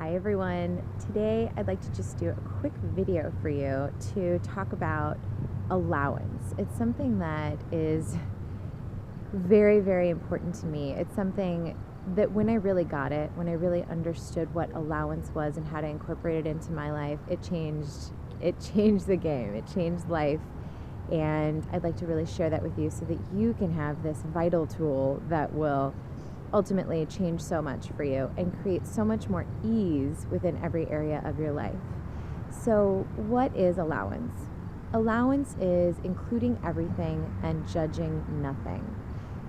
Hi everyone. Today I'd like to just do a quick video for you to talk about allowance. It's something that is very, very important to me. It's something that when I really got it, when I really understood what allowance was and how to incorporate it into my life, it changed the game. It changed life. And I'd like to really share that with you so that you can have this vital tool that will ultimately change so much for you and create so much more ease within every area of your life. So what is allowance? Allowance is including everything and judging nothing.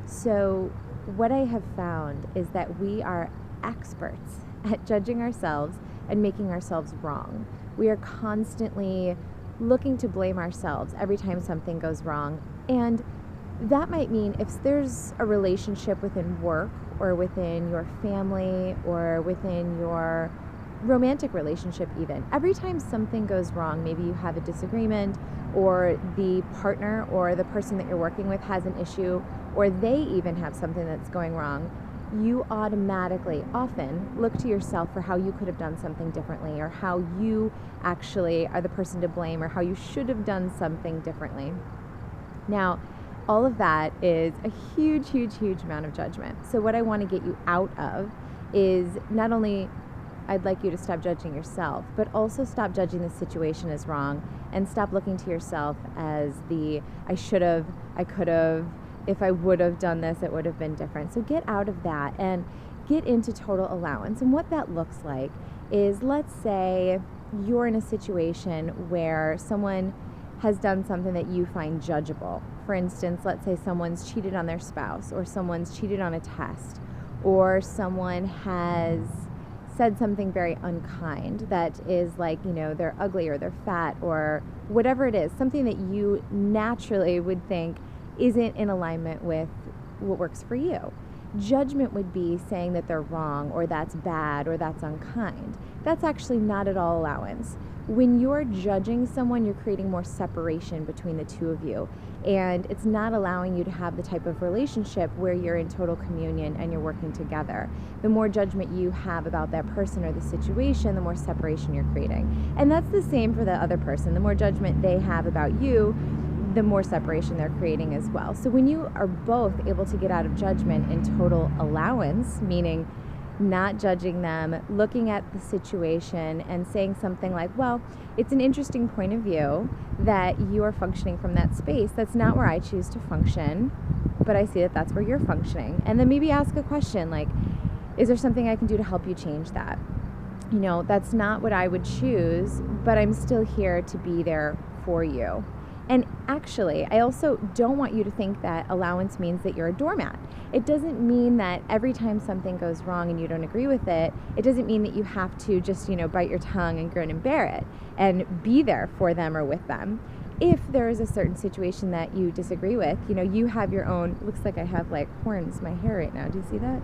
So what I have found is that we are experts at judging ourselves and making ourselves wrong. We are constantly looking to blame ourselves every time something goes wrong. And that might mean if there's a relationship within work or within your family or within your romantic relationship even, every time something goes wrong, maybe you have a disagreement or the partner or the person that you're working with has an issue or they even have something that's going wrong, you automatically often look to yourself for how you could have done something differently or how you actually are the person to blame or how you should have done something differently. Now, all of that is a huge, huge, huge amount of judgment. So what I want to get you out of is not only I'd like you to stop judging yourself, but also stop judging the situation as wrong and stop looking to yourself as the I should have, I could have, if I would have done this, it would have been different. So get out of that and get into total allowance. And what that looks like is, let's say you're in a situation where someone has done something that you find judgeable. For instance, let's say someone's cheated on their spouse or someone's cheated on a test or someone has said something very unkind that is like, they're ugly or they're fat or whatever it is, something that you naturally would think isn't in alignment with what works for you. Judgment would be saying that they're wrong or that's bad or that's unkind. That's actually not at all allowance. When you're judging someone, you're creating more separation between the two of you, and it's not allowing you to have the type of relationship where you're in total communion and you're working together. The more judgment you have about that person or the situation, the more separation you're creating. And that's the same for the other person. The more judgment they have about you, the more separation they're creating as well. So when you are both able to get out of judgment in total allowance, meaning not judging them, looking at the situation and saying something like, well, it's an interesting point of view that you are functioning from that space. That's not where I choose to function, but I see that that's where you're functioning. And then maybe ask a question like, is there something I can do to help you change that? That's not what I would choose, but I'm still here to be there for you. And actually, I also don't want you to think that allowance means that you're a doormat. It doesn't mean that every time something goes wrong and you don't agree with it, it doesn't mean that you have to just, bite your tongue and grin and bear it and be there for them or with them. If there is a certain situation that you disagree with, you have your own, looks like I have like horns in my hair right now. Do you see that?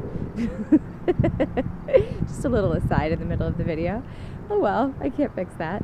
Just a little aside in the middle of the video. Oh well, I can't fix that.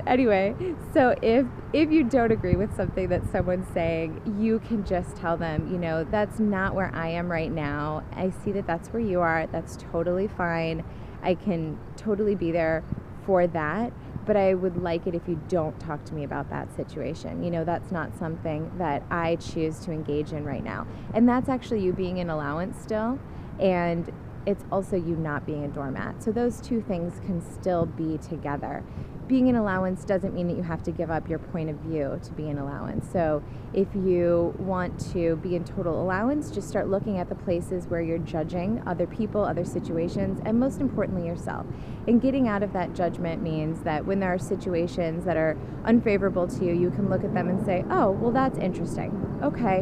Anyway, so if you don't agree with something that someone's saying, you can just tell them, that's not where I am right now. I see that that's where you are. That's totally fine. I can totally be there for that, but I would like it if you don't talk to me about that situation. That's not something that I choose to engage in right now. And that's actually you being in allowance still, and it's also you not being a doormat. So those two things can still be together. Being in allowance doesn't mean that you have to give up your point of view to be in allowance. So if you want to be in total allowance, just start looking at the places where you're judging other people, other situations, and most importantly yourself. And getting out of that judgment means that when there are situations that are unfavorable to you, you can look at them and say, oh, well, that's interesting. Okay.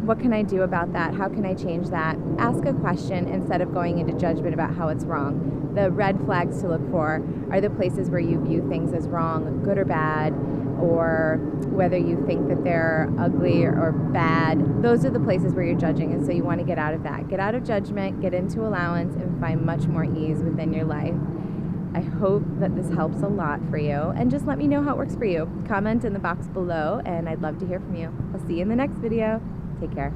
What can I do about that? How can I change that? Ask a question instead of going into judgment about how it's wrong. The red flags to look for are the places where you view things as wrong, good or bad, or whether you think that they're ugly or bad. Those are the places where you're judging, and so you want to get out of that. Get out of judgment, get into allowance, and find much more ease within your life. I hope that this helps a lot for you, and just let me know how it works for you. Comment in the box below, and I'd love to hear from you. I'll see you in the next video. Take care.